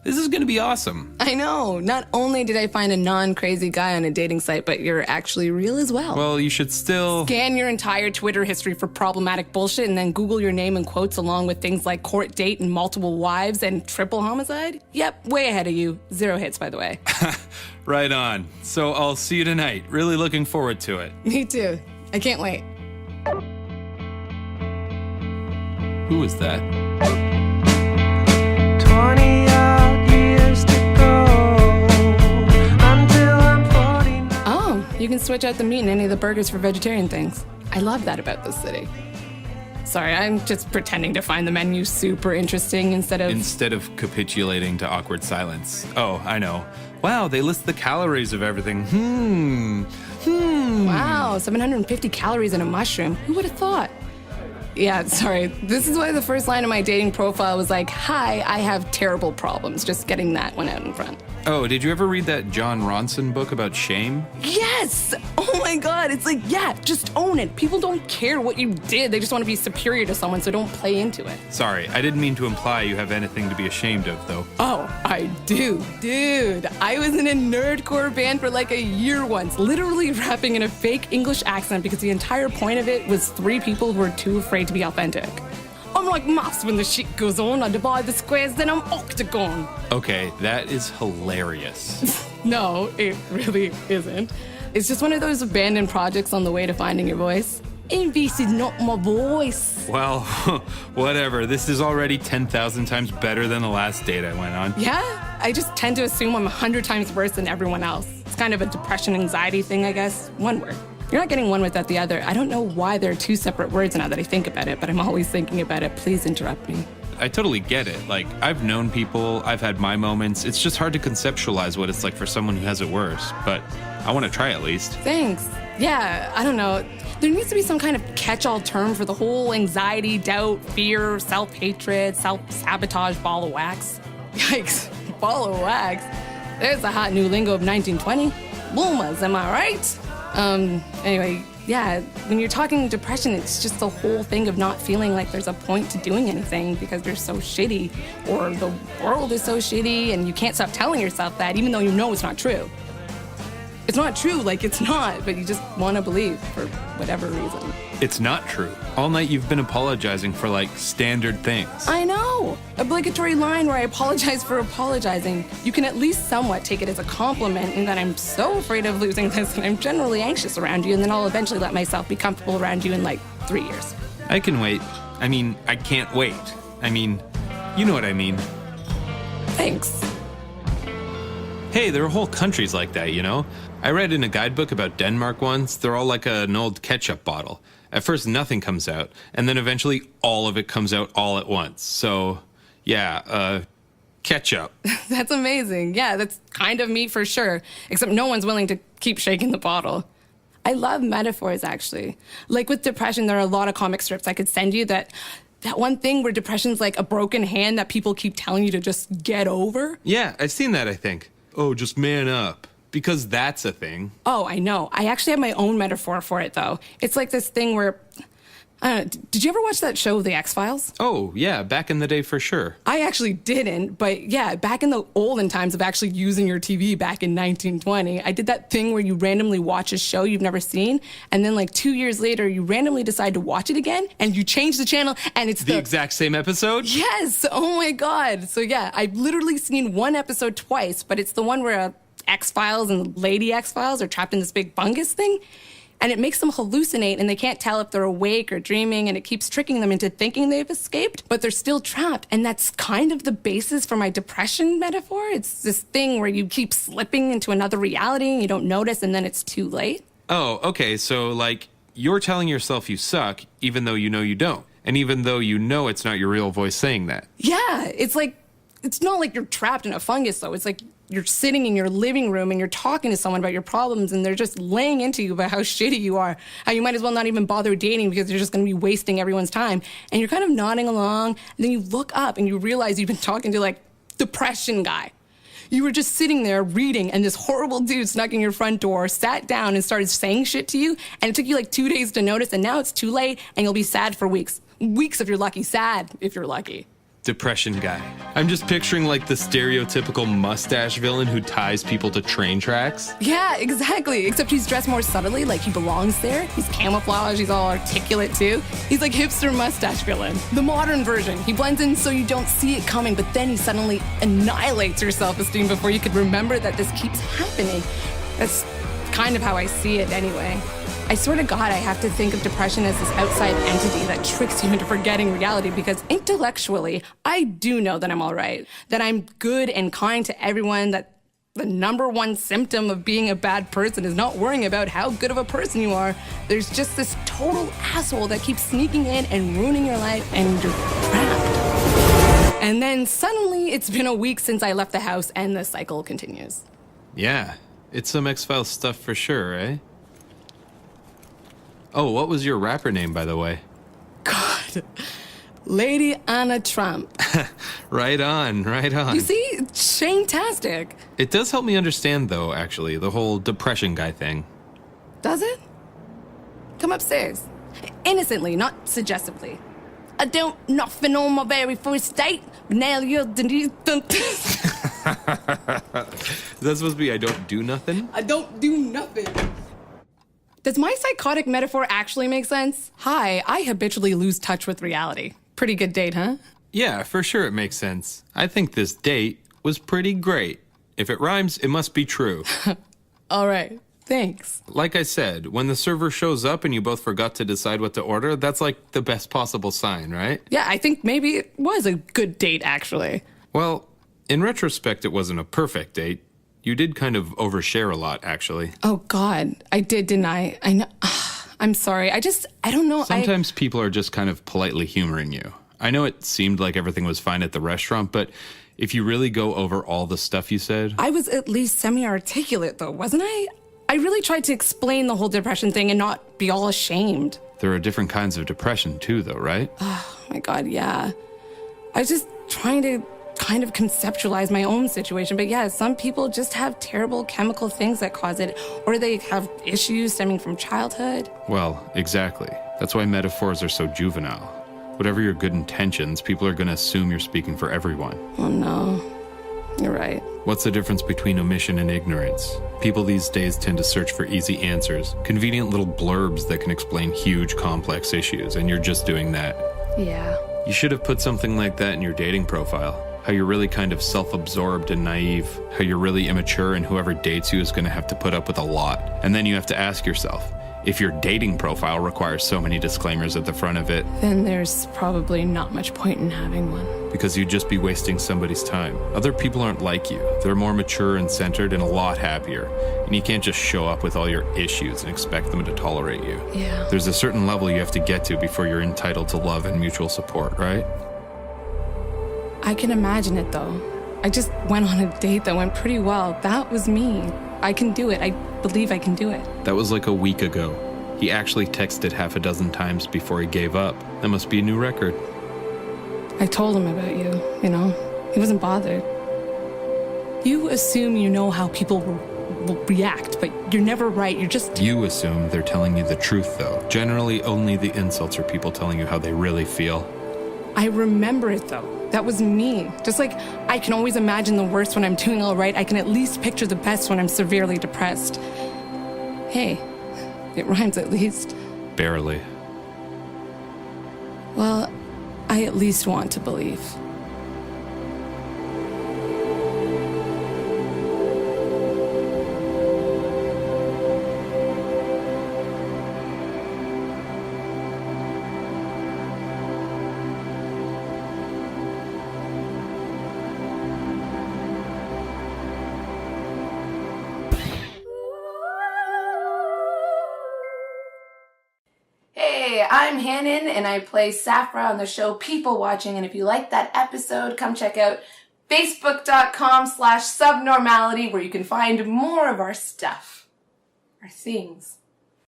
This is going to be awesome. I know. Not only did I find a non-crazy guy on a dating site, but you're actually real as well. Well, you should still... Scan your entire Twitter history for problematic bullshit and then Google your name in quotes along with things like court date and multiple wives and triple homicide. Yep, way ahead of you. 0 hits, by the way. Right on. So I'll see you tonight. Really looking forward to it. Me too. I can't wait. Who is that? 20 odd years to go until I'm 49. Oh, you can switch out the meat in any of the burgers for vegetarian things. I love that about this city. Sorry, I'm just pretending to find the menu super interesting instead of capitulating to awkward silence. Oh, I know. Wow, they list the calories of everything. Wow, 750 calories in a mushroom. Who would have thought? Yeah, sorry. This is why the first line of my dating profile was like, hi, I have terrible problems. Just getting that one out in front. Oh, did you ever read that John Ronson book about shame? Yes! Oh my God, it's like, yeah, just own it. People don't care what you did. They just want to be superior to someone, so don't play into it. Sorry, I didn't mean to imply you have anything to be ashamed of, though. Oh, I do. Dude, I was in a nerdcore band for like a year once, literally rapping in a fake English accent because the entire point of it was 3 people who were too afraid to be authentic. I'm like maths when the shit goes on. I divide the squares, then I'm octagon. Okay, that is hilarious. No, it really isn't. It's just one of those abandoned projects on the way to finding your voice. And this is not my voice. Well, whatever. This is already 10,000 times better than the last date I went on. Yeah? I just tend to assume I'm 100 times worse than everyone else. It's kind of a depression anxiety thing, I guess. One word. You're not getting one without the other. I don't know why there are 2 separate words now that I think about it, but I'm always thinking about it. Please interrupt me. I totally get it. Like, I've known people, I've had my moments. It's just hard to conceptualize what it's like for someone who has it worse. But I want to try at least. Thanks. Yeah, I don't know. There needs to be some kind of catch-all term for the whole anxiety, doubt, fear, self-hatred, self-sabotage ball of wax. Yikes, ball of wax? There's a hot new lingo of 1920. Boomers, am I right? Anyway, yeah, when you're talking depression, it's just the whole thing of not feeling like there's a point to doing anything because you're so shitty or the world is so shitty and you can't stop telling yourself that even though you know it's not true. It's not true, like it's not, but you just want to believe for whatever reason. It's not true. All night you've been apologizing for, like, standard things. I know. Obligatory line where I apologize for apologizing. You can at least somewhat take it as a compliment in that I'm so afraid of losing this and I'm generally anxious around you, and then I'll eventually let myself be comfortable around you in, like, 3 years. I can wait. I mean, I can't wait. I mean, you know what I mean. Thanks. Hey, there are whole countries like that, you know? I read in a guidebook about Denmark once. They're all like an old ketchup bottle. At first, nothing comes out, and then eventually all of it comes out all at once. So, yeah, ketchup. That's amazing. Yeah, that's kind of me for sure, except no one's willing to keep shaking the bottle. I love metaphors, actually. Like with depression, there are a lot of comic strips I could send you that one thing where depression's like a broken hand that people keep telling you to just get over. Yeah, I've seen that, I think. Oh, just man up. Because that's a thing. Oh, I know. I actually have my own metaphor for it, though. It's like this thing where... did you ever watch that show, The X-Files? Oh, yeah, back in the day for sure. I actually didn't, but yeah, back in the olden times of actually using your TV back in 1920, I did that thing where you randomly watch a show you've never seen, and then like 2 years later, you randomly decide to watch it again, and you change the channel, and it's the exact same episode? Yes! Oh my God. So yeah, I've literally seen one episode twice, but it's the one where... X-Files and Lady X-Files are trapped in this big fungus thing, and it makes them hallucinate, and they can't tell if they're awake or dreaming, and it keeps tricking them into thinking they've escaped, but they're still trapped, and that's kind of the basis for my depression metaphor. It's this thing where you keep slipping into another reality, and you don't notice, and then it's too late. Oh, okay, so, like, you're telling yourself you suck, even though you know you don't, and even though you know it's not your real voice saying that. Yeah, it's not like you're trapped in a fungus, though. It's like you're sitting in your living room and you're talking to someone about your problems and they're just laying into you about how shitty you are, how you might as well not even bother dating because you're just going to be wasting everyone's time. And you're kind of nodding along, and then you look up and you realize you've been talking to, like, depression guy. You were just sitting there reading, and this horrible dude snuck in your front door, sat down and started saying shit to you, and it took you like 2 days to notice, and now it's too late, and you'll be sad for weeks. Weeks if you're lucky, sad if you're lucky. Depression guy. I'm just picturing like the stereotypical mustache villain who ties people to train tracks. Yeah, exactly. Except he's dressed more subtly, like he belongs there. He's camouflage, he's all articulate too. He's like hipster mustache villain. The modern version. He blends in so you don't see it coming, but then he suddenly annihilates your self-esteem before you could remember that this keeps happening. That's kind of how I see it anyway. I swear to God, I have to think of depression as this outside entity that tricks you into forgetting reality because intellectually, I do know that I'm all right, that I'm good and kind to everyone, that the number one symptom of being a bad person is not worrying about how good of a person you are. There's just this total asshole that keeps sneaking in and ruining your life and you're trapped. And then suddenly, it's been a week since I left the house and the cycle continues. Yeah, it's some X-Files stuff for sure, eh? Oh, what was your rapper name, by the way? God. Lady Anna Trump. Right on, right on. You see? Shane-tastic. It does help me understand, though, actually, the whole depression guy thing. Does it? Come upstairs. Innocently, not suggestively. I don't nothing on my very first date. Now you're Is that supposed to be I don't do nothing? I don't do nothing. Does my psychotic metaphor actually make sense? Hi, I habitually lose touch with reality. Pretty good date, huh? Yeah, for sure it makes sense. I think this date was pretty great. If it rhymes, it must be true. All right, thanks. Like I said, when the server shows up and you both forgot to decide what to order, that's like the best possible sign, right? Yeah, I think maybe it was a good date, actually. Well, in retrospect, it wasn't a perfect date. You did kind of overshare a lot, actually. Oh, God. I did, didn't I? I know. I'm sorry. I don't know. Sometimes people are just kind of politely humoring you. I know it seemed like everything was fine at the restaurant, but if you really go over all the stuff you said... I was at least semi-articulate, though, wasn't I? I really tried to explain the whole depression thing and not be all ashamed. There are different kinds of depression, too, though, right? Oh, my God, yeah. I was just trying to kind of conceptualize my own situation. But yeah, some people just have terrible chemical things that cause it, or they have issues stemming from childhood. Well, exactly. That's why metaphors are so juvenile. Whatever your good intentions, people are going to assume you're speaking for everyone. Oh no, you're right. What's the difference between omission and ignorance? People these days tend to search for easy answers, convenient little blurbs that can explain huge, complex issues, and you're just doing that. Yeah. You should have put something like that in your dating profile. How you're really kind of self-absorbed and naive. How you're really immature and whoever dates you is going to have to put up with a lot. And then you have to ask yourself, if your dating profile requires so many disclaimers at the front of it, then there's probably not much point in having one. Because you'd just be wasting somebody's time. Other people aren't like you. They're more mature and centered and a lot happier. And you can't just show up with all your issues and expect them to tolerate you. Yeah. There's a certain level you have to get to before you're entitled to love and mutual support, right? I can imagine it, though. I just went on a date that went pretty well. That was me. I can do it. I believe I can do it. That was like a week ago. He actually texted half a dozen times before he gave up. That must be a new record. I told him about you, you know. He wasn't bothered. You assume you know how people will react, but you're never right. You're just... You assume they're telling you the truth, though. Generally, only the insults are people telling you how they really feel. I remember it, though. That was me. Just like I can always imagine the worst when I'm doing all right, I can at least picture the best when I'm severely depressed. Hey, it rhymes at least. Barely. Well, I at least want to believe. Hey, I'm Hannon, and I play Safra on the show People Watching, and if you like that episode, come check out facebook.com/subnormality, where you can find more of our stuff, our things.